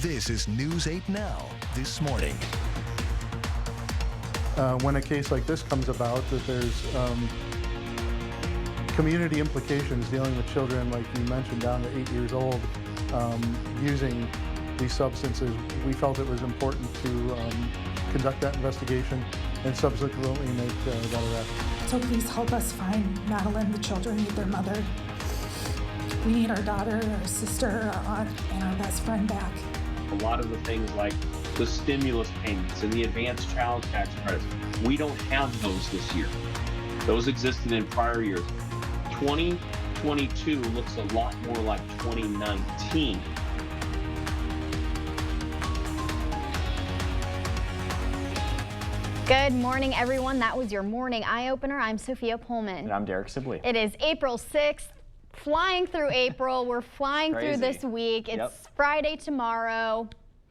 This is News 8 Now, This Morning. When a case like this comes about, that there's community implications dealing with children, like you mentioned, down to 8 years old, using these substances, we felt it was important to conduct that investigation and subsequently make that arrest. So please help us find Madeline. The children need their mother. We need our daughter, our sister, our aunt, and our best friend back. A lot of the things like the stimulus payments and the advanced child tax credits, we don't have those this year. Those existed in prior years. 2022 looks a lot more like 2019. Good morning, everyone. That was your morning eye opener. I'm Sophia Pullman. And I'm Derek Sibley. It is April 6th. Flying through April. We're flying through this week. It's Friday tomorrow.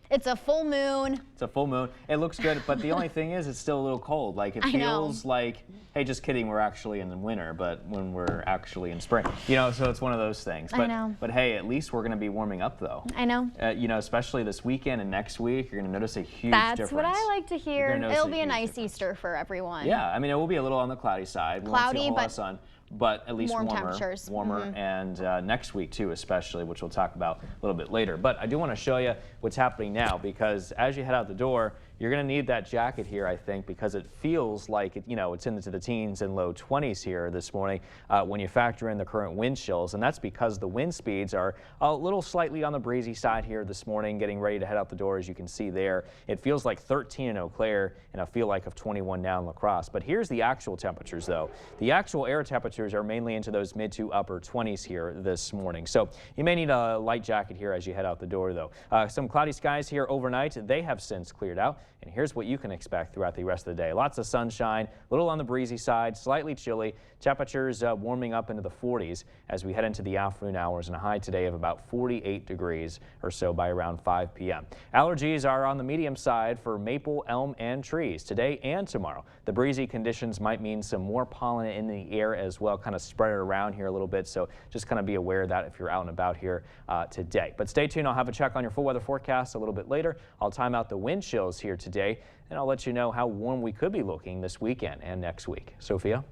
It's a full moon. It's a full moon. It looks good, but the only thing is it's still a little cold. Like it feels like, hey, just kidding, we're actually in the winter, but when we're actually in spring. You know, so it's one of those things. But, I know. But hey, at least we're going to be warming up though. I know. You know, especially this weekend and next week, you're going to notice a huge difference. That's what I like to hear. It'll be a nice Easter for everyone. Yeah, I mean, it will be a little on the cloudy side. We won't see a whole lot of sun. But at least warmer, and next week too, especially, which we'll talk about a little bit later. But I do want to show you what's happening now, because as you head out the door, you're going to need that jacket here, I think, because it feels like it, you know, it's into the teens and low 20s here this morning when you factor in the current wind chills, and that's because the wind speeds are a little slightly on the breezy side here this morning, getting ready to head out the door. As you can see there, it feels like 13 in Eau Claire and a feel like of 21 now in La Crosse. But here's the actual temperatures, though. The actual air temperatures are mainly into those mid to upper 20s here this morning. So you may need a light jacket here as you head out the door, though. Some cloudy skies here overnight. They have since cleared out. And here's what you can expect throughout the rest of the day. Lots of sunshine, a little on the breezy side, slightly chilly. Temperatures warming up into the 40s as we head into the afternoon hours, and a high today of about 48 degrees or so by around 5 p.m. Allergies are on the medium side for maple, elm, and trees today and tomorrow. The breezy conditions might mean some more pollen in the air as well, kind of spread it around here a little bit. So just kind of be aware of that if you're out and about here today. But stay tuned. I'll have a check on your full weather forecast a little bit later. I'll time out the wind chills here today, and I'll let you know how warm we could be looking this weekend and next week. Sophia?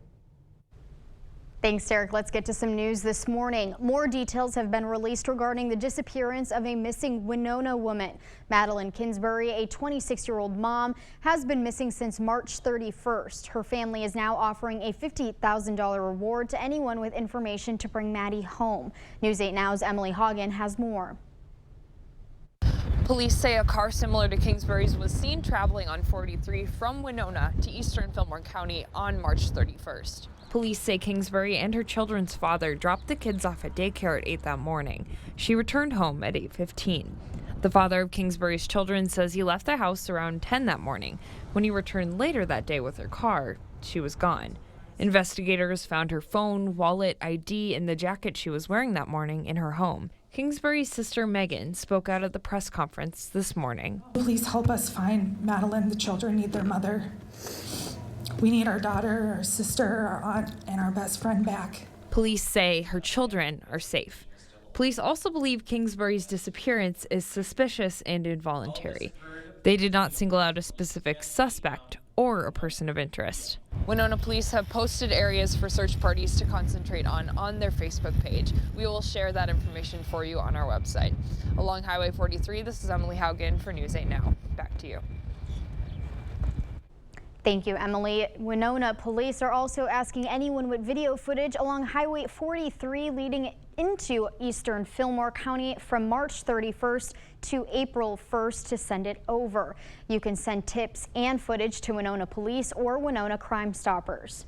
Thanks, Derek. Let's get to some news this morning. More details have been released regarding the disappearance of a missing Winona woman. Madeline Kingsbury, a 26-year-old mom, has been missing since March 31st. Her family is now offering a $50,000 reward to anyone with information to bring Maddie home. News 8 Now's Emily Hagen has more. Police say a car similar to Kingsbury's was seen traveling on 43 from Winona to eastern Fillmore County on March 31st. Police say Kingsbury and her children's father dropped the kids off at daycare at 8 that morning. She returned home at 8:15. The father of Kingsbury's children says he left the house around 10 that morning. When he returned later that day with her car, she was gone. Investigators found her phone, wallet, ID, and the jacket she was wearing that morning in her home. Kingsbury's sister Megan spoke out at the press conference this morning. Please help us find Madeline. The children need their mother. We need our daughter, our sister, our aunt, and our best friend back. Police say her children are safe. Police also believe Kingsbury's disappearance is suspicious and involuntary. They did not single out a specific suspect or a person of interest. Winona police have posted areas for search parties to concentrate on their Facebook page. We will share that information for you on our website. Along Highway 43, this is Emily Haugen for News 8 Now. Back to you. Thank you, Emily. Winona police are also asking anyone with video footage along Highway 43 leading into eastern Fillmore County from March 31st to April 1st to send it over. You can send tips and footage to Winona Police or Winona Crime Stoppers.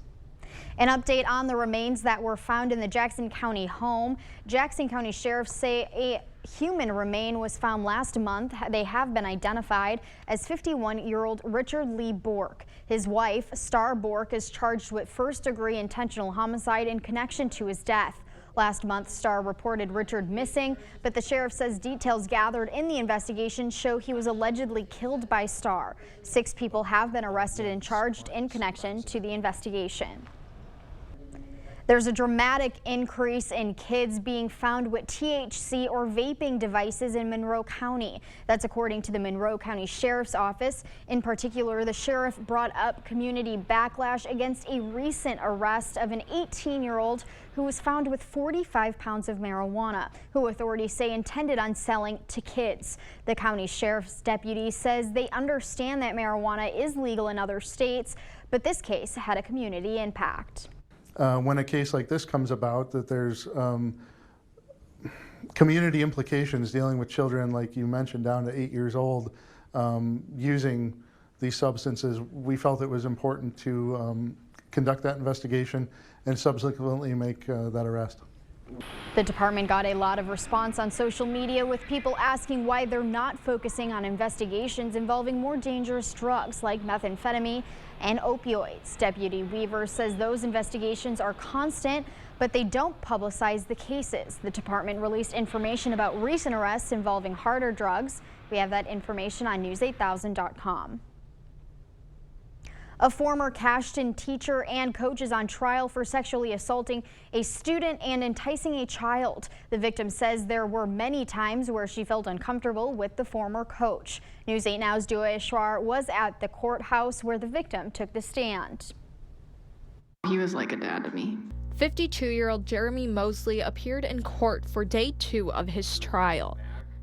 An update on the remains that were found in the Jackson County home. Jackson County sheriffs say a human remain was found last month. They have been identified as 51-year-old Richard Lee Bork. His wife, Star Bork, is charged with first-degree intentional homicide in connection to his death. Last month, Star reported Richard missing, but the sheriff says details gathered in the investigation show he was allegedly killed by Star. 6 people have been arrested and charged in connection to the investigation. There's a dramatic increase in kids being found with THC or vaping devices in Monroe County. That's according to the Monroe County Sheriff's Office. In particular, the sheriff brought up community backlash against a recent arrest of an 18-year-old who was found with 45 pounds of marijuana, who authorities say intended on selling to kids. The county sheriff's deputy says they understand that marijuana is legal in other states, but this case had a community impact. When a case like this comes about, that there's community implications dealing with children, like you mentioned, down to 8 years old, using these substances, we felt it was important to conduct that investigation and subsequently make that arrest. The department got a lot of response on social media, with people asking why they're not focusing on investigations involving more dangerous drugs like methamphetamine and opioids. Deputy Weaver says those investigations are constant, but they don't publicize the cases. The department released information about recent arrests involving harder drugs. We have that information on news8000.com. A former Cashton teacher and coach is on trial for sexually assaulting a student and enticing a child. The victim says there were many times where she felt uncomfortable with the former coach. News 8 Now's Dua Ishrar was at the courthouse where the victim took the stand. He was like a dad to me. 52-year-old Jeremy Mosley appeared in court for day 2 of his trial.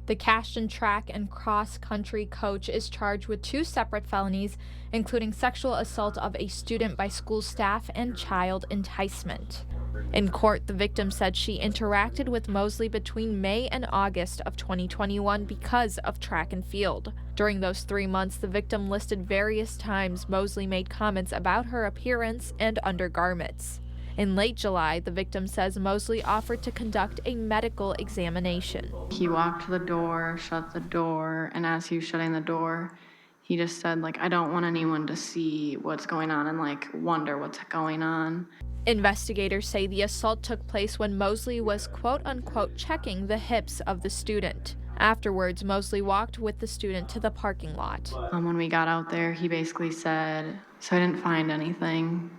The Cashton track and cross-country coach is charged with 2 separate felonies, including sexual assault of a student by school staff and child enticement. In court, the victim said she interacted with Mosley between May and August of 2021 because of track and field. During those 3 months, the victim listed various times Mosley made comments about her appearance and undergarments. In late July, the victim says Mosley offered to conduct a medical examination. He walked to the door, shut the door, and as he was shutting the door, he just said, I don't want anyone to see what's going on and, wonder what's going on. Investigators say the assault took place when Mosley was quote-unquote checking the hips of the student. Afterwards, Mosley walked with the student to the parking lot. When we got out there, he basically said, so I didn't find anything.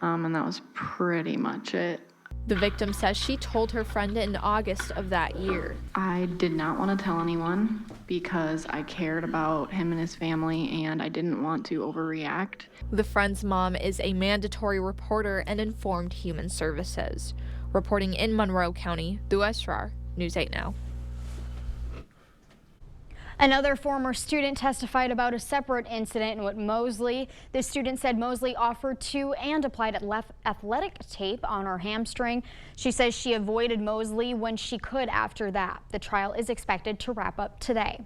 And that was pretty much it. The victim says she told her friend in August of that year. I did not want to tell anyone because I cared about him and his family and I didn't want to overreact. The friend's mom is a mandatory reporter and informed Human Services. Reporting in Monroe County, Dua Ishrar, News 8 Now. Another former student testified about a separate incident with Mosley. The student said Mosley offered to and applied athletic tape on her hamstring. She says she avoided Mosley when she could after that. The trial is expected to wrap up today.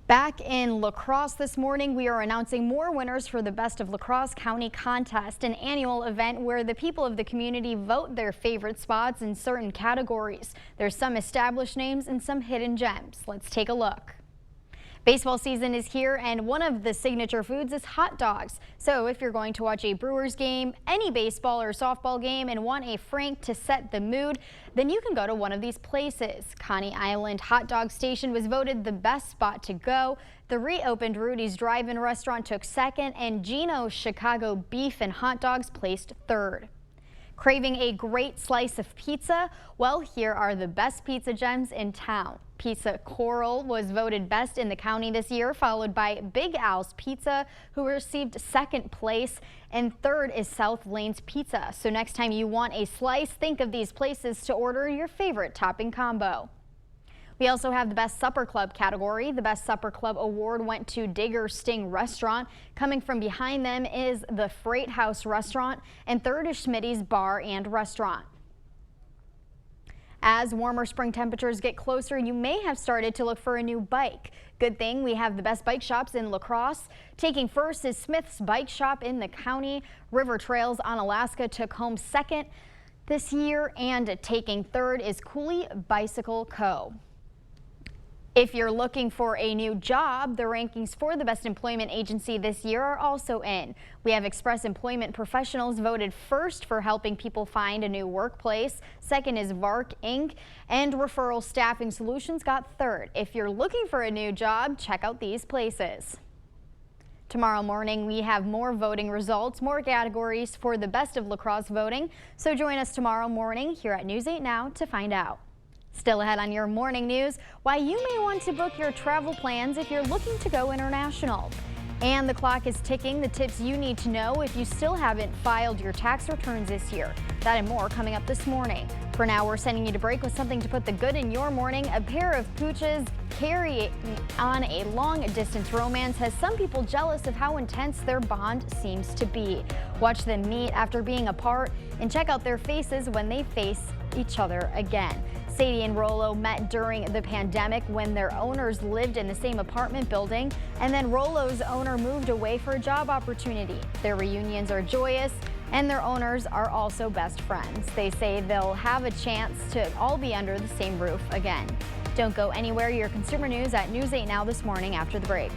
Back in La Crosse this morning, we are announcing more winners for the Best of La Crosse County contest, an annual event where the people of the community vote their favorite spots in certain categories. There's some established names and some hidden gems. Let's take a look. Baseball season is here, and one of the signature foods is hot dogs. So if you're going to watch a Brewers game, any baseball or softball game, and want a Frank to set the mood, then you can go to one of these places. Coney Island Hot Dog Station was voted the best spot to go. The reopened Rudy's Drive-In restaurant took second, and Gino's Chicago Beef and Hot Dogs placed third. Craving a great slice of pizza? Well, here are the best pizza gems in town. Pizza Coral was voted best in the county this year, followed by Big Al's Pizza, who received second place, and third is South Lane's Pizza. So next time you want a slice, think of these places to order your favorite topping combo. We also have the Best Supper Club category. The Best Supper Club award went to Digger Sting Restaurant. Coming from behind them is the Freight House Restaurant, and third is Schmitty's Bar and Restaurant. As warmer spring temperatures get closer, you may have started to look for a new bike. Good thing we have the best bike shops in La Crosse. Taking first is Smith's Bike Shop in the county. River Trails on Alaska took home second this year, and taking third is Cooley Bicycle Co. If you're looking for a new job, the rankings for the best employment agency this year are also in. We have Express Employment Professionals voted first for helping people find a new workplace. Second is VARC Inc. and Referral Staffing Solutions got third. If you're looking for a new job, check out these places. Tomorrow morning, we have more voting results, more categories for the best of lacrosse voting. So join us tomorrow morning here at News 8 Now to find out. Still ahead on your morning news, why you may want to book your travel plans if you're looking to go international. And the clock is ticking. The tips you need to know if you still haven't filed your tax returns this year. That and more coming up this morning. For now, we're sending you to break with something to put the good in your morning. A pair of pooches carrying on a long-distance romance has some people jealous of how intense their bond seems to be. Watch them meet after being apart and check out their faces when they face each other again. Sadie and Rollo met during the pandemic when their owners lived in the same apartment building, and then Rollo's owner moved away for a job opportunity. Their reunions are joyous, and their owners are also best friends. They say they'll have a chance to all be under the same roof again. Don't go anywhere. Your consumer news at News 8 Now this morning after the break.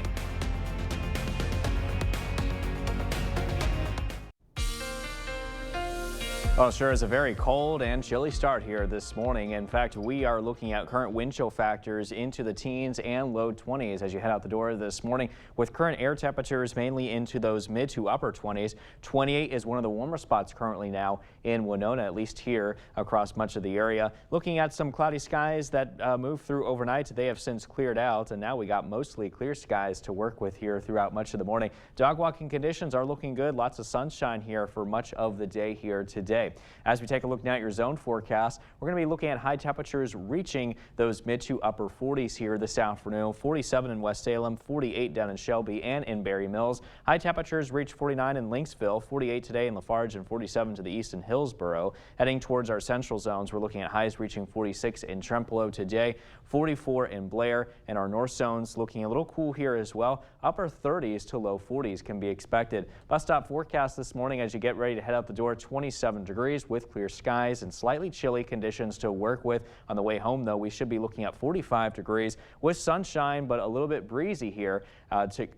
Well, sure is a very cold and chilly start here this morning. In fact, we are looking at current wind chill factors into the teens and low 20s as you head out the door this morning, with current air temperatures mainly into those mid to upper 20s. 28 is one of the warmer spots currently now in Winona, at least here across much of the area. Looking at some cloudy skies that moved through overnight, they have since cleared out, and now we got mostly clear skies to work with here throughout much of the morning. Dog walking conditions are looking good. Lots of sunshine here for much of the day here today. As we take a look now at your zone forecast, we're going to be looking at high temperatures reaching those mid to upper 40s here this afternoon. 47 in West Salem, 48 down in Shelby and in Berry Mills. High temperatures reach 49 in Lynxville, 48 today in Lafarge, and 47 to the east in Hillsboro. Heading towards our central zones, we're looking at highs reaching 46 in Trempealeau today, 44 in Blair, and our north zones looking a little cool here as well. Upper 30s to low 40s can be expected. Bus stop forecast this morning as you get ready to head out the door, 27 degrees with clear skies and slightly chilly conditions to work with. On the way home, though, we should be looking at 45 degrees with sunshine, but a little bit breezy here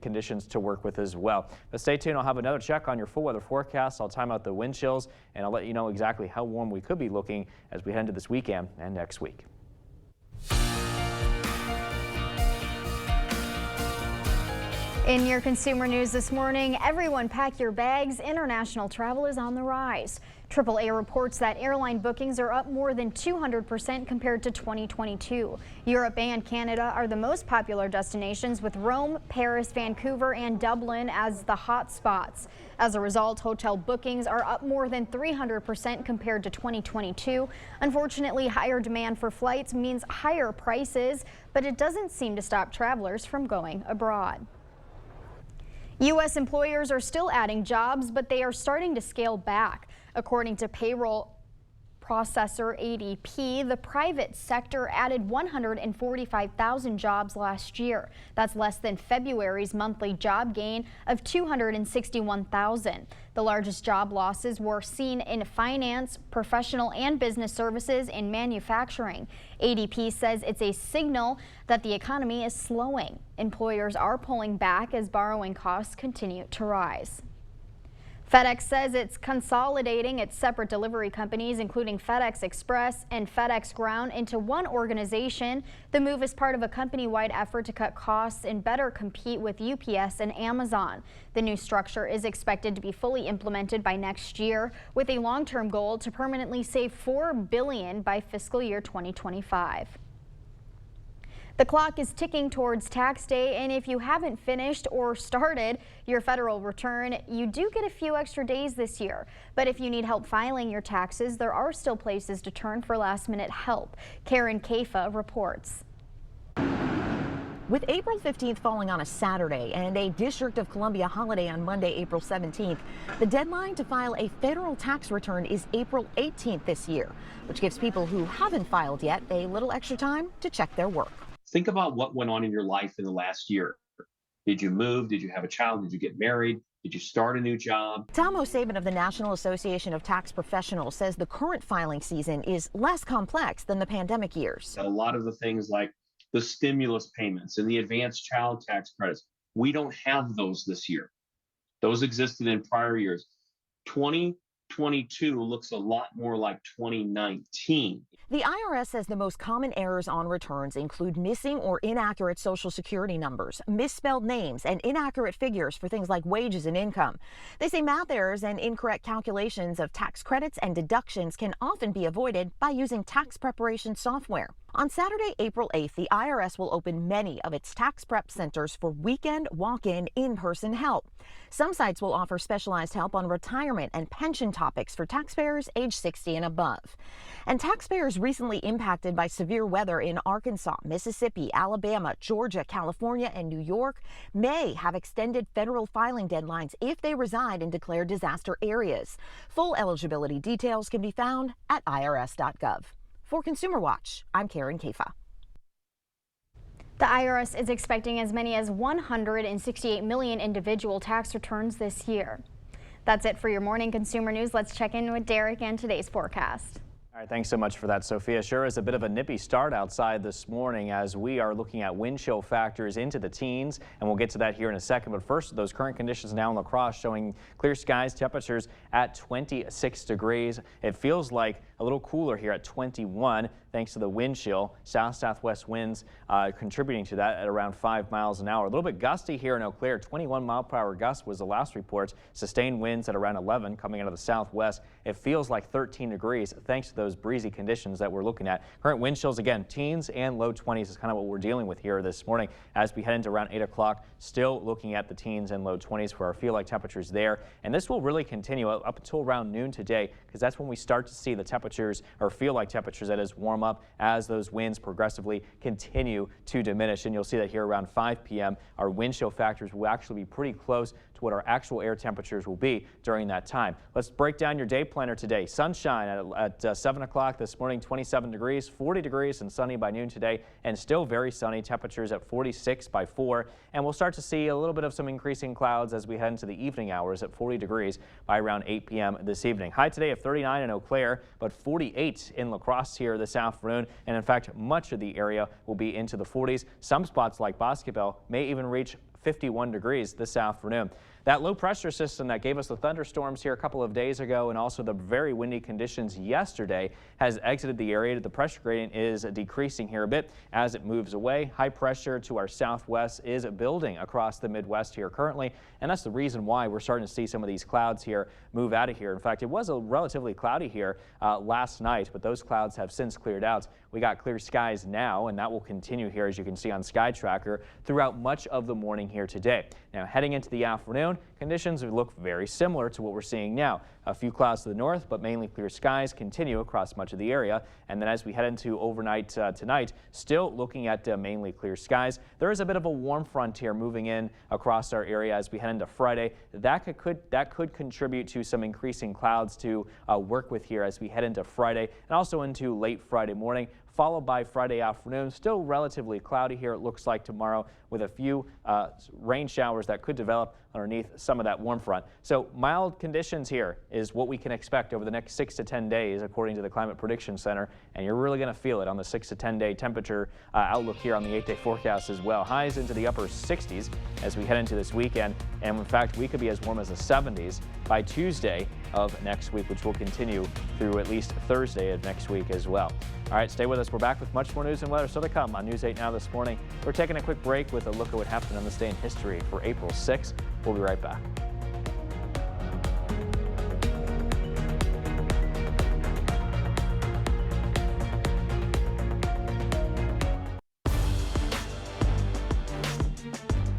conditions to work with as well. But stay tuned. I'll have another check on your full weather forecast. I'll time out the wind chills, and I'll let you know exactly how warm we could be looking as we head into this weekend and next week. In your consumer news this morning, everyone pack your bags. International travel is on the rise. AAA reports that airline bookings are up more than 200% compared to 2022. Europe and Canada are the most popular destinations, with Rome, Paris, Vancouver, and Dublin as the hot spots. As a result, hotel bookings are up more than 300% compared to 2022. Unfortunately, higher demand for flights means higher prices, but it doesn't seem to stop travelers from going abroad. U.S. employers are still adding jobs, but they are starting to scale back. According to payroll processor ADP, the private sector added 145,000 jobs last year. That's less than February's monthly job gain of 261,000. The largest job losses were seen in finance, professional and business services, and manufacturing. ADP says it's a signal that the economy is slowing. Employers are pulling back as borrowing costs continue to rise. FedEx says it's consolidating its separate delivery companies, including FedEx Express and FedEx Ground, into one organization. The move is part of a company-wide effort to cut costs and better compete with UPS and Amazon. The new structure is expected to be fully implemented by next year, with a long-term goal to permanently save $4 billion by fiscal year 2025. The clock is ticking towards tax day, and if you haven't finished or started your federal return, you do get a few extra days this year. But if you need help filing your taxes, there are still places to turn for last-minute help. Karen Kafa reports. With April 15th falling on a Saturday and a District of Columbia holiday on Monday, April 17th, the deadline to file a federal tax return is April 18th this year, which gives people who haven't filed yet a little extra time to check their work. Think about what went on in your life in the last year. Did you move? Did you have a child? Did you get married? Did you start a new job? Tom O'Sabin of the National Association of Tax Professionals says the current filing season is less complex than the pandemic years. A lot of the things like the stimulus payments and the advanced child tax credits, we don't have those this year. Those existed in prior years. 20 22 looks a lot more like 2019. The IRS says the most common errors on returns include missing or inaccurate Social Security numbers, misspelled names, and inaccurate figures for things like wages and income. They say math errors and incorrect calculations of tax credits and deductions can often be avoided by using tax preparation software. On Saturday, April 8th, the IRS will open many of its tax prep centers for weekend walk-in, in-person help. Some sites will offer specialized help on retirement and pension topics for taxpayers age 60 and above. And taxpayers recently impacted by severe weather in Arkansas, Mississippi, Alabama, Georgia, California, and New York may have extended federal filing deadlines if they reside in declared disaster areas. Full eligibility details can be found at irs.gov. For Consumer Watch, I'm Karen Kafa. The IRS is expecting as many as 168 million individual tax returns this year. That's it for your morning consumer news. Let's check in with Derek and today's forecast. All right, thanks so much for that, Sophia. Sure is a bit of a nippy start outside this morning as we are looking at wind chill factors into the teens, and we'll get to that here in a second. But first, those current conditions now in La Crosse showing clear skies, temperatures at 26 degrees. It feels like a little cooler here at 21 thanks to the wind chill. South-southwest winds contributing to that at around 5 miles an hour. A little bit gusty here in Eau Claire. 21-mile-per-hour gust was the last report. Sustained winds at around 11 coming out of the southwest. It feels like 13 degrees thanks to those breezy conditions that we're looking at. Current wind chills, again, teens and low 20s is kind of what we're dealing with here this morning as we head into around 8 o'clock. Still looking at the teens and low 20s for our feel-like temperatures there. And this will really continue up until around noon today because that's when we start to see the temperatures, or feel-like temperatures, that is, warm up as those winds progressively continue to diminish. And you'll see that here around 5 p.m. our wind chill factors will actually be pretty close to what our actual air temperatures will be during that time. Let's break down your day planner today. Sunshine at 7 o'clock this morning, 27 degrees, 40 degrees and sunny by noon today, and still very sunny. Temperatures at 46 by 4. And we'll start to see a little bit of some increasing clouds as we head into the evening hours at 40 degrees by around 8 p.m. this evening. High today of 39 in Eau Claire, but 48 in La Crosse here this afternoon. And in fact, much of the area will be into the 40s. Some spots like Boscobel may even reach 51 degrees this afternoon. That low pressure system that gave us the thunderstorms here a couple of days ago and also the very windy conditions yesterday has exited the area. The pressure gradient is decreasing here a bit as it moves away. High pressure to our southwest is building across the Midwest here currently, and that's the reason why we're starting to see some of these clouds here move out of here. In fact, it was relatively cloudy here last night, but those clouds have since cleared out. We got clear skies now, and that will continue here, as you can see on Sky Tracker, throughout much of the morning here today. Now, heading into the afternoon, conditions look very similar to what we're seeing now. A few clouds to the north, but mainly clear skies continue across much of the area. And then as we head into overnight tonight, still looking at mainly clear skies. There is a bit of a warm front here moving in across our area as we head into Friday. That could contribute to some increasing clouds to work with here as we head into Friday and also into late Friday morning, followed by Friday afternoon. Still relatively cloudy here, it looks like tomorrow, with a few rain showers that could develop underneath some of that warm front. So mild conditions here is what we can expect over the next 6 to 10 days, according to the Climate Prediction Center. And you're really going to feel it on the 6 to 10 day temperature outlook here on the 8-day forecast as well. Highs into the upper 60s as we head into this weekend. And in fact, we could be as warm as the 70s by Tuesday of next week, which will continue through at least Thursday of next week as well. All right, stay with us. We're back with much more news and weather still to come on News 8 Now this morning. We're taking a quick break with a look at what happened on this day in history for April 6th. We'll be right back.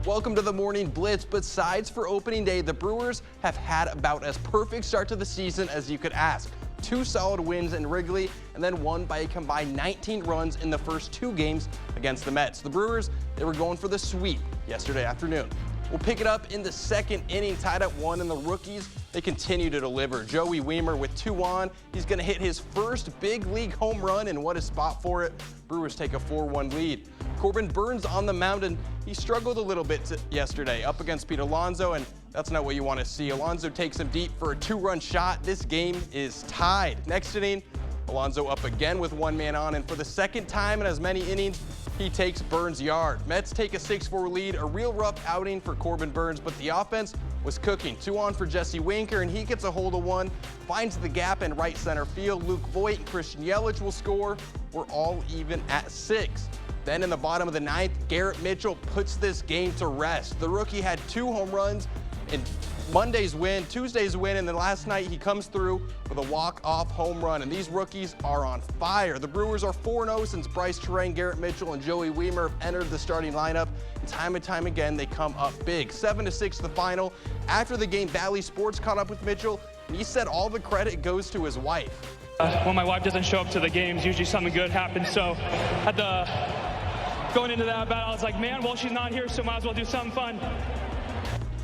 Welcome to the Morning Blitz. Besides for opening day, the Brewers have had about as perfect start to the season as you could ask. 2 solid wins in Wrigley and then won by a combined 19 runs in the first 2 games against the Mets. The Brewers, they were going for the sweep yesterday afternoon. We'll pick it up in the 2nd inning, tied at 1, and the rookies, they continue to deliver. Joey Wiemer with 2 on. He's going to hit his first big league home run, and what a spot for it. Brewers take a 4-1 lead. Corbin Burns on the mound, and he struggled a little bit yesterday up against Pete Alonso, and that's not what you want to see. Alonso takes him deep for a 2-run shot. This game is tied. Next inning, Alonso up again with 1 man on, and for the 2nd time in as many innings, he takes Burns' yard. Mets take a 6-4 lead, a real rough outing for Corbin Burns, but the offense was cooking. 2 on for Jesse Winker, and he gets a hold of one, finds the gap in right center field. Luke Voigt and Christian Yelich will score. We're all even at 6. Then in the bottom of the 9th, Garrett Mitchell puts this game to rest. The rookie had 2 home runs in Monday's win, Tuesday's win, and then last night he comes through with a walk-off home run, and these rookies are on fire. The Brewers are 4-0 since Bryce Terang, Garrett Mitchell, and Joey Wiemer have entered the starting lineup. And time again, they come up big. 7-6 the final. After the game, Valley Sports caught up with Mitchell, and he said all the credit goes to his wife. When my wife doesn't show up to the games, usually something good happens, so going into that battle, I was like, man, well, she's not here, so might as well do something fun.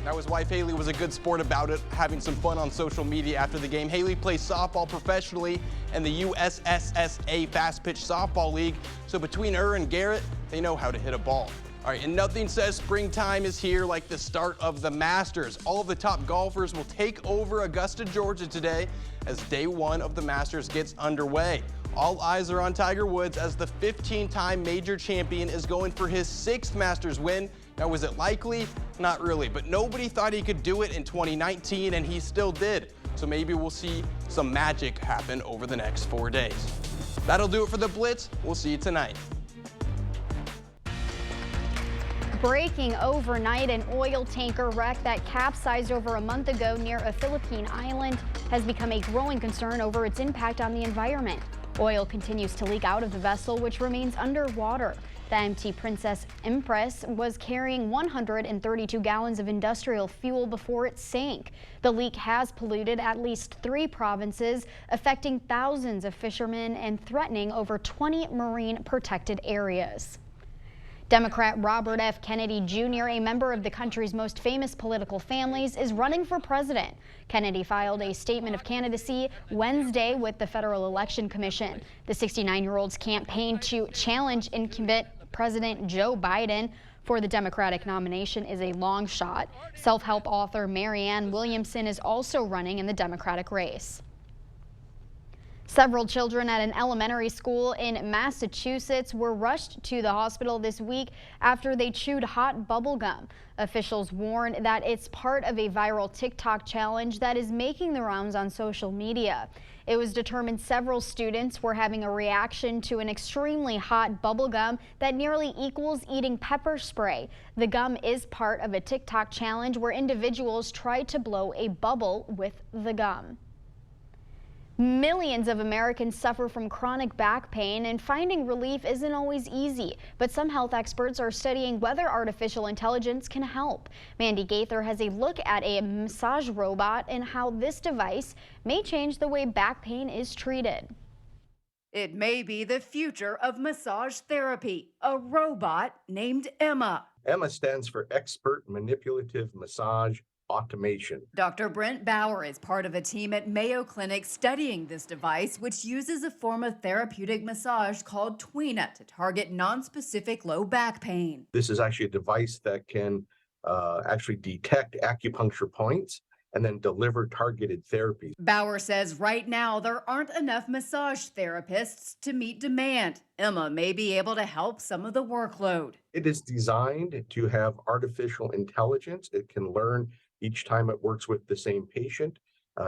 Now his wife Haley was a good sport about it, having some fun on social media after the game. Haley plays softball professionally in the USSSA Fast Pitch Softball League, so between her and Garrett, they know how to hit a ball. All right, and nothing says springtime is here like the start of the Masters. All of the top golfers will take over Augusta, Georgia today as day 1 of the Masters gets underway. All eyes are on Tiger Woods as the 15-time major champion is going for his 6th Masters win. Now, was it likely? Not really, but nobody thought he could do it in 2019, and he still did. So maybe we'll see some magic happen over the next 4 days. That'll do it for the Blitz. We'll see you tonight. Breaking overnight, an oil tanker wreck that capsized over a month ago near a Philippine island has become a growing concern over its impact on the environment. Oil continues to leak out of the vessel, which remains underwater. The MT Princess Empress was carrying 132 gallons of industrial fuel before it sank. The leak has polluted at least 3 provinces, affecting thousands of fishermen and threatening over 20 marine protected areas. Democrat Robert F. Kennedy Jr., a member of the country's most famous political families, is running for president. Kennedy filed a statement of candidacy Wednesday with the Federal Election Commission. The 69-year-old's campaign to challenge incumbent President Joe Biden for the Democratic nomination is a long shot. Self-help author Marianne Williamson is also running in the Democratic race. Several children at an elementary school in Massachusetts were rushed to the hospital this week after they chewed hot bubble gum. Officials warn that it's part of a viral TikTok challenge that is making the rounds on social media. It was determined several students were having a reaction to an extremely hot bubble gum that nearly equals eating pepper spray. The gum is part of a TikTok challenge where individuals try to blow a bubble with the gum. Millions of Americans suffer from chronic back pain, and finding relief isn't always easy. But some health experts are studying whether artificial intelligence can help. Mandy Gaither has a look at a massage robot and how this device may change the way back pain is treated. It may be the future of massage therapy. A robot named Emma. Emma stands for Expert Manipulative Massage Automation. Dr. Brent Bauer is part of a team at Mayo Clinic studying this device, which uses a form of therapeutic massage called Tweena to target non-specific low back pain. This is actually a device that can actually detect acupuncture points and then deliver targeted therapies. Bauer says right now there aren't enough massage therapists to meet demand. Emma may be able to help some of the workload. It is designed to have artificial intelligence. It can learn each time it works with the same patient.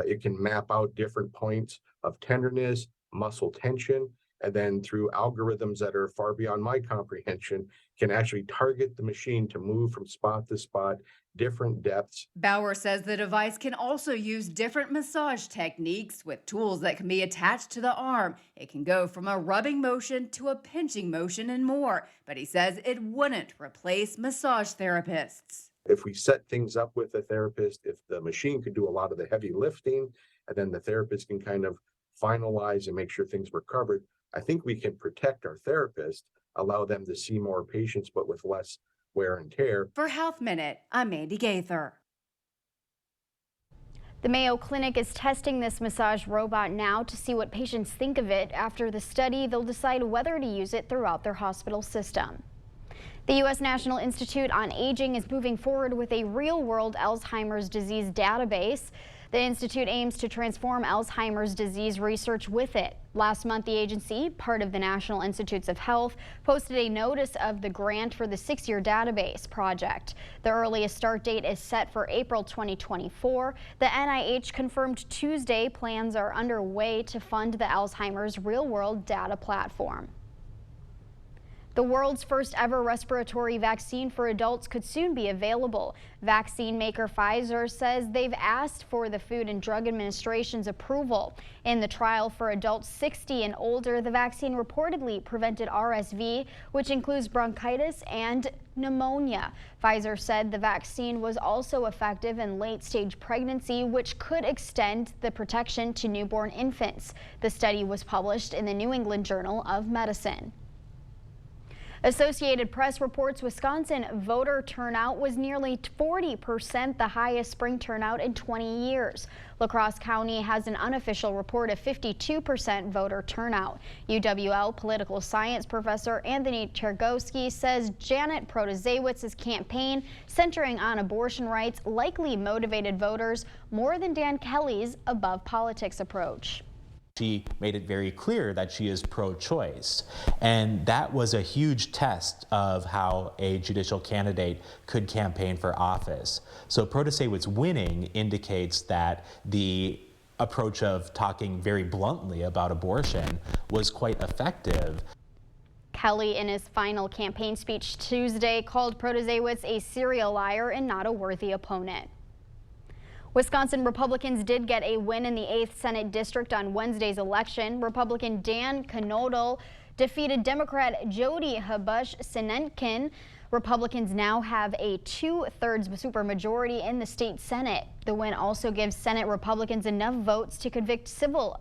It can map out different points of tenderness, muscle tension, and then through algorithms that are far beyond my comprehension, can actually target the machine to move from spot to spot, different depths. Bauer says the device can also use different massage techniques with tools that can be attached to the arm. It can go from a rubbing motion to a pinching motion and more, but he says it wouldn't replace massage therapists. If we set things up with a therapist, if the machine could do a lot of the heavy lifting, and then the therapist can kind of finalize and make sure things were covered, I think we can protect our therapists, allow them to see more patients, but with less wear and tear. For Health Minute, I'm Mandy Gaither. The Mayo Clinic is testing this massage robot now to see what patients think of it. After the study, they'll decide whether to use it throughout their hospital system. The U.S. National Institute on Aging is moving forward with a real-world Alzheimer's disease database. The institute aims to transform Alzheimer's disease research with it. Last month, the agency, part of the National Institutes of Health, posted a notice of the grant for the 6-year database project. The earliest start date is set for April 2024. The NIH confirmed Tuesday plans are underway to fund the Alzheimer's real-world data platform. The world's first ever respiratory vaccine for adults could soon be available. Vaccine maker Pfizer says they've asked for the Food and Drug Administration's approval. In the trial for adults 60 and older, the vaccine reportedly prevented RSV, which includes bronchitis and pneumonia. Pfizer said the vaccine was also effective in late-stage pregnancy, which could extend the protection to newborn infants. The study was published in the New England Journal of Medicine. Associated Press reports Wisconsin voter turnout was nearly 40%, the highest spring turnout in 20 years. La Crosse County has an unofficial report of 52% voter turnout. UWL political science professor Anthony Chergowski says Janet Protasewicz's campaign centering on abortion rights likely motivated voters more than Dan Kelly's above politics approach. She made it very clear that she is pro-choice, and that was a huge test of how a judicial candidate could campaign for office. So Protasewicz winning indicates that the approach of talking very bluntly about abortion was quite effective. Kelly, in his final campaign speech Tuesday, called Protasewicz a serial liar and not a worthy opponent. Wisconsin Republicans did get a win in the 8th Senate District on Wednesday's election. Republican Dan Knodel defeated Democrat Jody Habush-Sinenkin. Republicans now have a 2/3 supermajority in the state Senate. The win also gives Senate Republicans enough votes to convict civil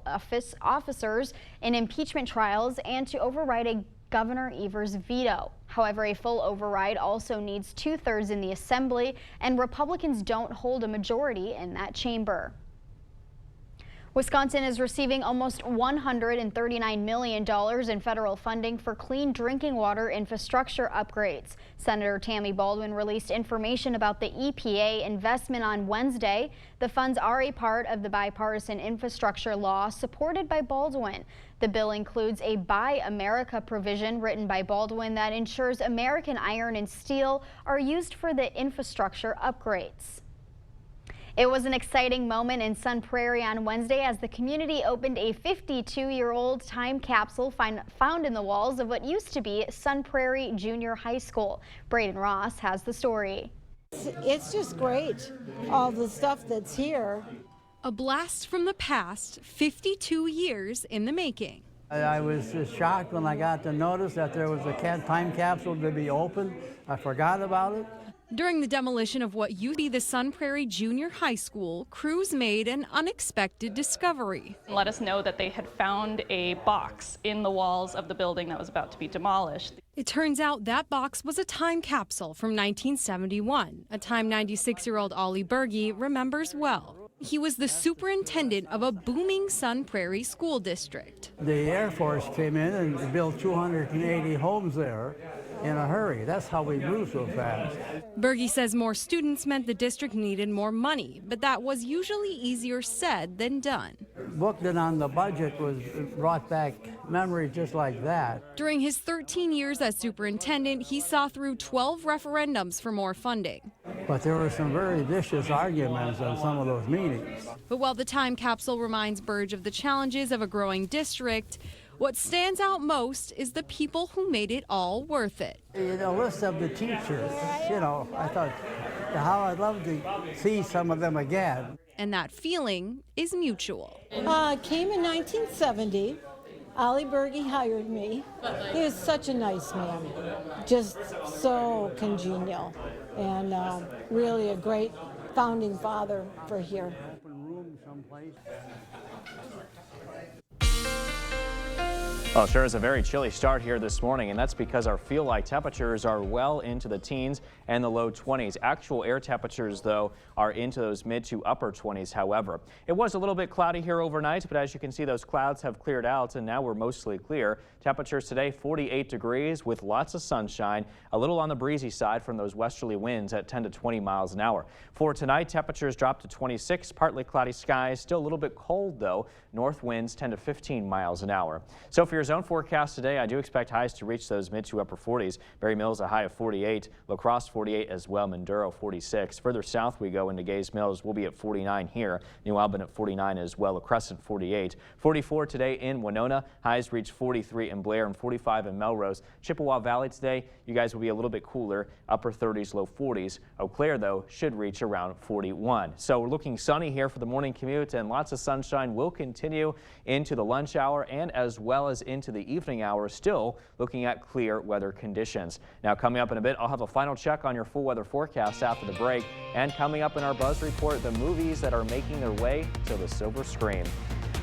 officers in impeachment trials and to override a Governor Evers' veto. However, a full override also needs 2/3 in the Assembly, and Republicans don't hold a majority in that chamber. Wisconsin is receiving almost $139 million in federal funding for clean drinking water infrastructure upgrades. Senator Tammy Baldwin released information about the EPA investment on Wednesday. The funds are a part of the bipartisan infrastructure law supported by Baldwin. The bill includes a Buy America provision written by Baldwin that ensures American iron and steel are used for the infrastructure upgrades. It was an exciting moment in Sun Prairie on Wednesday as the community opened a 52-year-old time capsule found in the walls of what used to be Sun Prairie Junior High School. Braden Ross has the story. It's just great, all the stuff that's here. A blast from the past, 52 years in the making. I was just shocked when I got the notice that there was a time capsule to be opened. I forgot about it. During the demolition of what used to be the Sun Prairie Junior High School, crews made an unexpected discovery. Let us know that they had found a box in the walls of the building that was about to be demolished. It turns out that box was a time capsule from 1971, a time 96-year-old Ollie Berge remembers well. He was the superintendent of a booming Sun Prairie school district. The Air Force came in and built 280 homes there in a hurry. That's how we grew so fast. Berge says more students meant the district needed more money, but that was usually easier said than done. Booked it on the budget was brought back memories just like that. During his 13 years as superintendent, he saw through 12 referendums for more funding. But there were some very vicious arguments on some of those meetings. But while the time capsule reminds Berge of the challenges of a growing district, what stands out most is the people who made it all worth it. The list of the teachers, I thought how I'd love to see some of them again. And that feeling is mutual. Came in 1970. Ollie Berge hired me. He was such a nice man, just so congenial, and really a great founding father for here. Well, sure is a very chilly start here this morning, and that's because our feel-like temperatures are well into the teens and the low 20s. Actual air temperatures, though, are into those mid to upper 20s, however. It was a little bit cloudy here overnight, but as you can see, those clouds have cleared out, and now we're mostly clear. Temperatures today, 48 degrees with lots of sunshine, a little on the breezy side from those westerly winds at 10 to 20 miles an hour. For tonight, temperatures drop to 26, partly cloudy skies, still a little bit cold, though. North winds 10 to 15 miles an hour. So for your zone forecast today, I do expect highs to reach those mid to upper 40s. Berry Mills a high of 48, La Crosse 48 as well, Minduro 46. Further south we go into Gaze Mills, we'll be at 49 here. New Albany at 49 as well, La Crescent 48. 44 today in Winona, highs reach 43 in Blair and 45 in Melrose. Chippewa Valley today, you guys will be a little bit cooler, upper 30s, low 40s. Eau Claire, though, should reach around 41. So we're looking sunny here for the morning commute, and lots of sunshine will continue into the lunch hour and as well as into the evening hours, still looking at clear weather conditions. Now coming up in a bit, I'll have a final check on your full weather forecast after the break, and coming up in our Buzz Report, the movies that are making their way to the silver screen.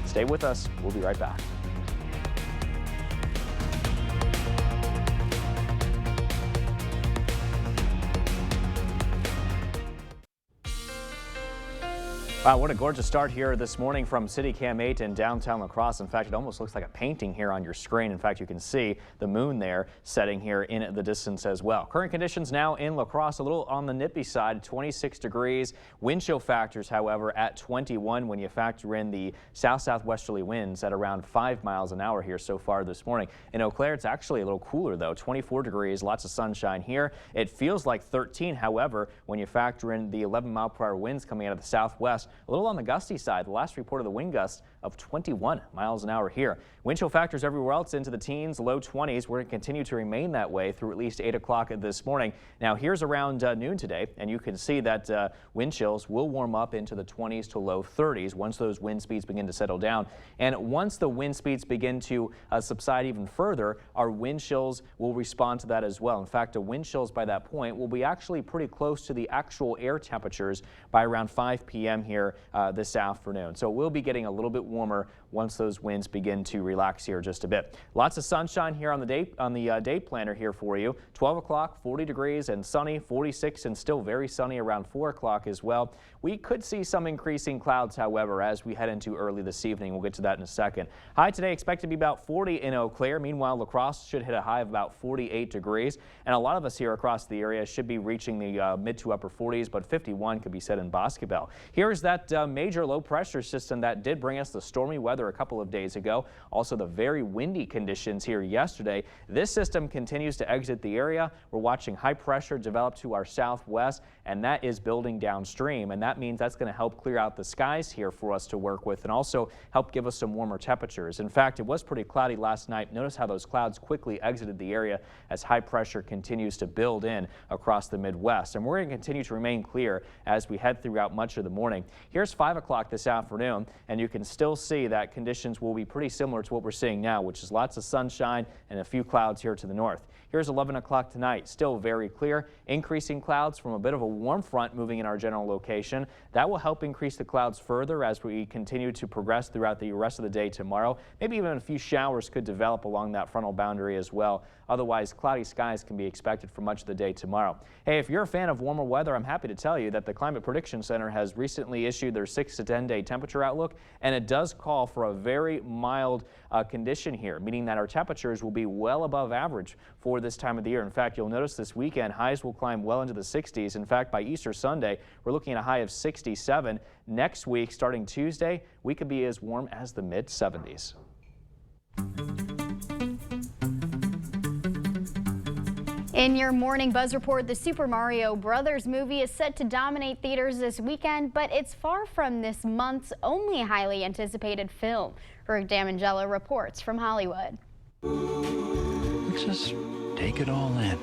Stay with us, we'll be right back. Wow, what a gorgeous start here this morning from City Cam 8 in downtown La Crosse. In fact, it almost looks like a painting here on your screen. In fact, you can see the moon there setting here in the distance as well. Current conditions now in La Crosse, a little on the nippy side, 26 degrees. Wind chill factors, however, at 21 when you factor in the south-southwesterly winds at around 5 miles an hour here so far this morning. In Eau Claire, it's actually a little cooler, though, 24 degrees, lots of sunshine here. It feels like 13, however, when you factor in the 11-mile-per-hour winds coming out of the southwest. A little on the gusty side. The last report of the wind gusts of 21 miles an hour here. Wind chill factors everywhere else into the teens, low 20s. We're going to continue to remain that way through at least 8 o'clock this morning. Now here's around noon today, and you can see that wind chills will warm up into the 20s to low 30s once those wind speeds begin to settle down. And once the wind speeds begin to subside even further, our wind chills will respond to that as well. In fact, the wind chills by that point will be actually pretty close to the actual air temperatures by around 5 p.m. here this afternoon. So we'll be getting a little bit warmer once those winds begin to relax here just a bit. Lots of sunshine here on the day planner here for you. 12 o'clock, 40 degrees and sunny, 46 and still very sunny around 4 o'clock as well. We could see some increasing clouds, however, as we head into early this evening. We'll get to that in a second. High today expected to be about 40 in Eau Claire. Meanwhile, La Crosse should hit a high of about 48 degrees. And a lot of us here across the area should be reaching the mid to upper 40s, but 51 could be said in Boscobel. Here's that major low pressure system that did bring us the stormy weather a couple of days ago. Also the very windy conditions here yesterday. This system continues to exit the area. We're watching high pressure develop to our southwest, and that is building downstream. And that means that's going to help clear out the skies here for us to work with and also help give us some warmer temperatures. In fact, it was pretty cloudy last night. Notice how those clouds quickly exited the area as high pressure continues to build in across the Midwest. And we're going to continue to remain clear as we head throughout much of the morning. Here's 5 o'clock this afternoon, and you can still see that conditions will be pretty similar to what we're seeing now, which is lots of sunshine and a few clouds here to the north. Here's 11 o'clock tonight, still very clear. Increasing clouds from a bit of a warm front moving in our general location. That will help increase the clouds further as we continue to progress throughout the rest of the day tomorrow. Maybe even a few showers could develop along that frontal boundary as well. Otherwise, cloudy skies can be expected for much of the day tomorrow. Hey, if you're a fan of warmer weather, I'm happy to tell you that the Climate Prediction Center has recently issued their 6 to 10 day temperature outlook, and it does call for a very mild condition here, meaning that our temperatures will be well above average for this time of the year. In fact, you'll notice this weekend highs will climb well into the 60s. In fact, by Easter Sunday, we're looking at a high of 67. Next week, starting Tuesday, we could be as warm as the mid 70s. In your morning Buzz Report, the Super Mario Brothers movie is set to dominate theaters this weekend, but it's far from this month's only highly anticipated film. Rick Damangelo reports from Hollywood. Let's just take it all in.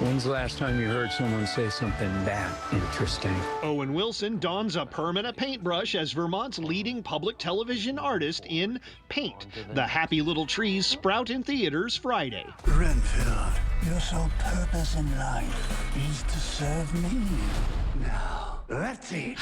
When's the last time you heard someone say something that interesting? Owen Wilson dons a permanent paintbrush as Vermont's leading public television artist in Paint. The happy little trees sprout in theaters Friday. Renfield, your sole purpose in life is to serve me. Now, Let's eat.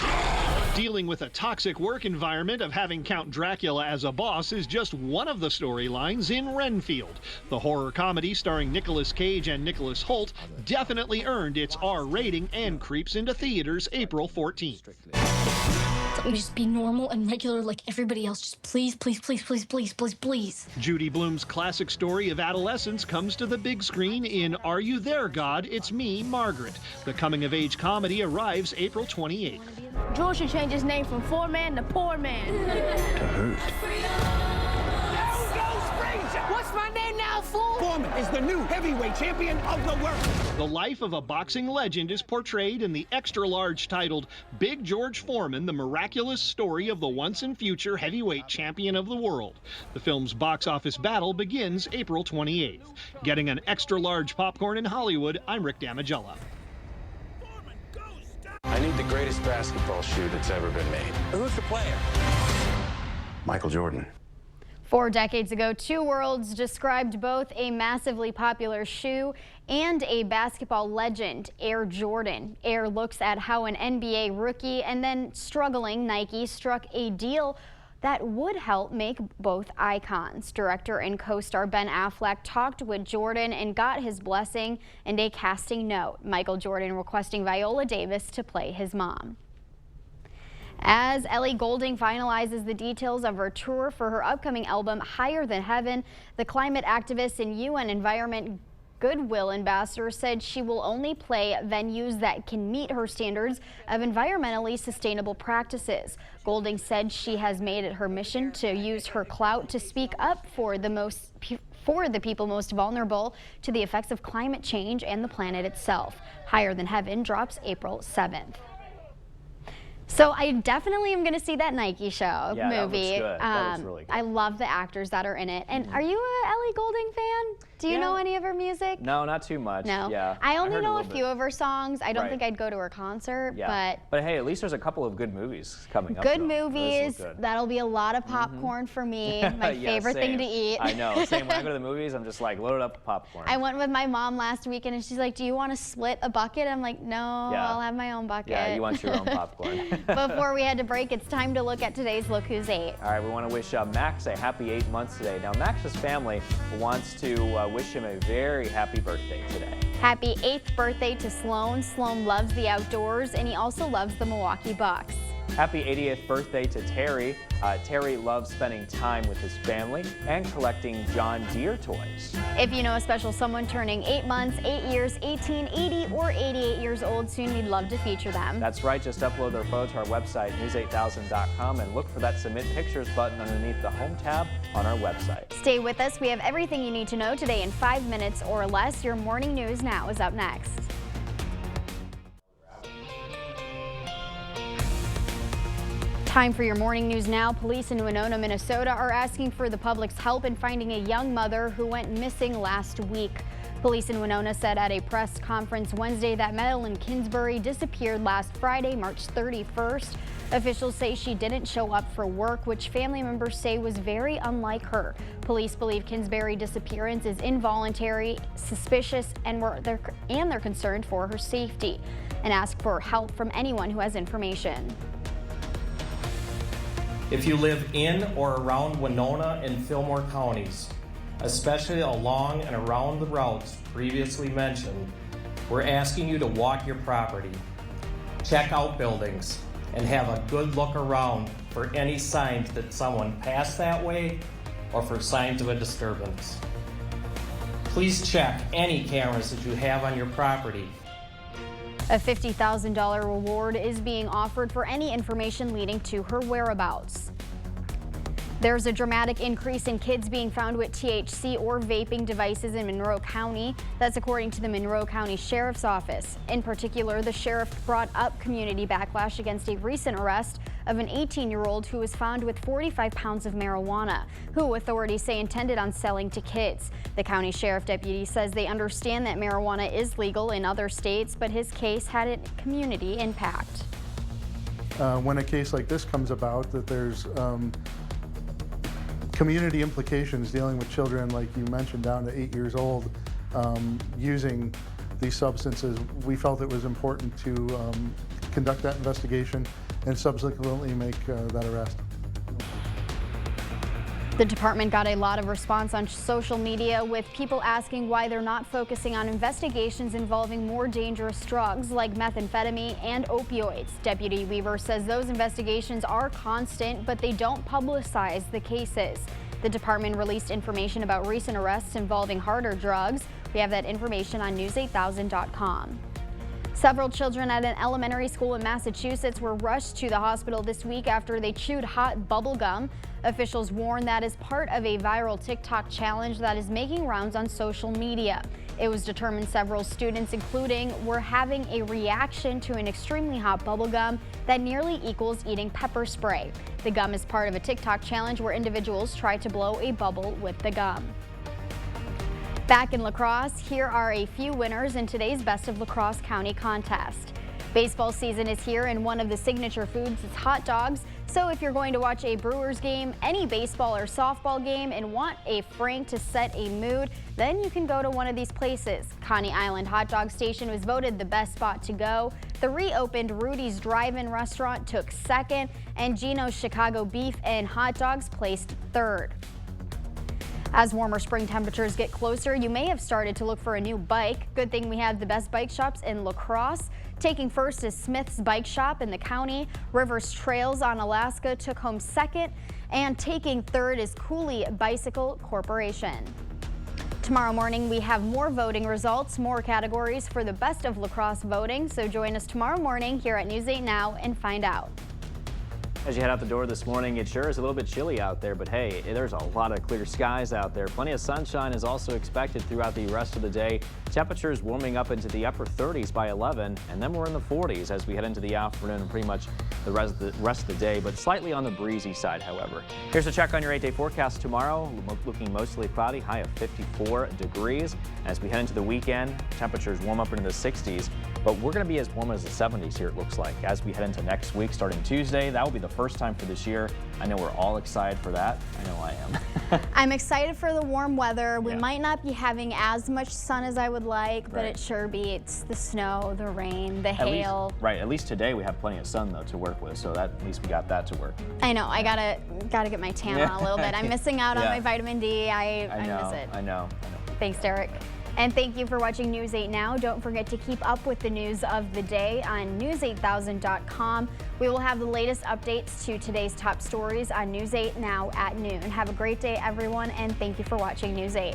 Dealing with a toxic work environment of having Count Dracula as a boss is just one of the storylines in Renfield. The horror comedy starring Nicolas Cage and Nicholas Hoult definitely earned its R rating and creeps into theaters April 14th. Let me just be normal and regular like everybody else. Just please, please, please, please, please, please, please. Judy Blume's classic story of adolescence comes to the big screen in Are You There, God? It's Me, Margaret. The coming-of-age comedy arrives April 28th. George should change his name from Foreman to Poor Man. To hurt. What's my name now, fool? Foreman is the new heavyweight champion of the world. The life of a boxing legend is portrayed in the extra-large titled Big George Foreman, the miraculous story of the once-and-future heavyweight champion of the world. The film's box office battle begins April 28th. Getting an extra-large popcorn in Hollywood, I'm Rick Damigella. I need the greatest basketball shoe that's ever been made. Who's the player? Michael Jordan. 4 decades ago, Two Worlds described both a massively popular shoe and a basketball legend, Air Jordan. Air looks at how an NBA rookie and then struggling Nike struck a deal that would help make both icons. Director and co-star Ben Affleck talked with Jordan and got his blessing and a casting note. Michael Jordan requesting Viola Davis to play his mom. As Ellie Goulding finalizes the details of her tour for her upcoming album, Higher Than Heaven, the climate activist and UN Environment Goodwill ambassador said she will only play venues that can meet her standards of environmentally sustainable practices. Goulding said she has made it her mission to use her clout to speak up for the people most vulnerable to the effects of climate change and the planet itself. Higher Than Heaven drops April 7th. So I definitely am going to see that Nike show movie. That looks good. That looks really good. I love the actors that are in it. And are you a Ellie Goulding fan? Do you know any of her music? No, not too much. No. Yeah. I only know a few of her songs. I don't think I'd go to her concert, but hey, at least there's a couple of good movies coming up. Good movies. That'll be a lot of popcorn for me. My favorite thing to eat. I know. Same. When I go to the movies, I'm just like loaded up with popcorn. I went with my mom last weekend, and she's like, "Do you want to split a bucket?" I'm like, "No, I'll have my own bucket." Yeah, you want your own popcorn. Before we had to break, it's time to look at today's Look Who's 8. All right, we want to wish Max a happy 8 months today. Now, Max's family wants to wish him a very happy birthday today. Happy 8th birthday to Sloan. Sloan loves the outdoors, and he also loves the Milwaukee Bucks. Happy 80th birthday to Terry. Terry loves spending time with his family and collecting John Deere toys. If you know a special someone turning 8 months, 8 years, 18, 80, or 88 years old soon, we'd love to feature them. That's right. Just upload their photo to our website, news8000.com, and look for that Submit Pictures button underneath the Home tab on our website. Stay with us. We have everything you need to know today in 5 minutes or less. Your morning news now is up next. Time for your morning news now. Police in Winona, Minnesota are asking for the public's help in finding a young mother who went missing last week. Police in Winona said at a press conference Wednesday that Madeline Kingsbury disappeared last Friday, March 31st. Officials say she didn't show up for work, which family members say was very unlike her. Police believe Kingsbury's disappearance is involuntary, suspicious, and they're concerned for her safety and ask for help from anyone who has information. If you live in or around Winona and Fillmore counties, especially along and around the routes previously mentioned, we're asking you to walk your property, check out buildings, and have a good look around for any signs that someone passed that way or for signs of a disturbance. Please check any cameras that you have on your property. A $50,000 reward is being offered for any information leading to her whereabouts. There's a dramatic increase in kids being found with THC or vaping devices in Monroe County. That's according to the Monroe County Sheriff's Office. In particular, the sheriff brought up community backlash against a recent arrest of an 18-year-old who was found with 45 pounds of marijuana, who authorities say intended on selling to kids. The county sheriff deputy says they understand that marijuana is legal in other states, but his case had a community impact. When a case like this comes about, that there's community implications dealing with children, like you mentioned, down to 8 years old, using these substances, we felt it was important to conduct that investigation and subsequently make that arrest. The department got a lot of response on social media, with people asking why they're not focusing on investigations involving more dangerous drugs like methamphetamine and opioids. Deputy Weaver says those investigations are constant, but they don't publicize the cases. The department released information about recent arrests involving harder drugs. We have that information on news8000.com. Several children at an elementary school in Massachusetts were rushed to the hospital this week after they chewed hot bubble gum. Officials warn that is part of a viral TikTok challenge that is making rounds on social media. It was determined several students, including, were having a reaction to an extremely hot bubble gum that nearly equals eating pepper spray. The gum is part of a TikTok challenge where individuals try to blow a bubble with the gum. Back in lacrosse, here are a few winners in today's Best of La Crosse County contest. Baseball season is here, and one of the signature foods is hot dogs. So if you're going to watch a Brewers game, any baseball or softball game, and want a Frank to set a mood, then you can go to one of these places. Coney Island Hot Dog Station was voted the best spot to go. The reopened Rudy's Drive-In restaurant took second, and Gino's Chicago Beef and Hot Dogs placed third. As warmer spring temperatures get closer, you may have started to look for a new bike. Good thing we have the best bike shops in La Crosse. Taking first is Smith's Bike Shop in the county. Rivers Trails on Alaska took home second, and taking third is Cooley Bicycle Corporation. Tomorrow morning, we have more voting results, more categories for the Best of La Crosse voting, so join us tomorrow morning here at News 8 Now and find out. As you head out the door this morning, it sure is a little bit chilly out there, but hey, there's a lot of clear skies out there. Plenty of sunshine is also expected throughout the rest of the day. Temperatures warming up into the upper 30s by 11, and then we're in the 40s as we head into the afternoon and pretty much the rest of the day, but slightly on the breezy side, however. Here's a check on your 8-day forecast tomorrow. Looking mostly cloudy, high of 54 degrees. As we head into the weekend, temperatures warm up into the 60s, but we're going to be as warm as the 70s here, it looks like. As we head into next week, starting Tuesday, that will be the first time for this year. I know we're all excited for that. I know I am. I'm excited for the warm weather. We might not be having as much sun as I would like, but it sure beats the snow, the rain, the hail. At least today we have plenty of sun though to work with, so that at least we got that to work. I know. I gotta get my tan on a little bit. I'm missing out on my vitamin D. I miss it. I know. Thanks, Derek. And thank you for watching News 8 Now. Don't forget to keep up with the news of the day on news8000.com. We will have the latest updates to today's top stories on News 8 Now at noon. Have a great day, everyone, and thank you for watching News 8.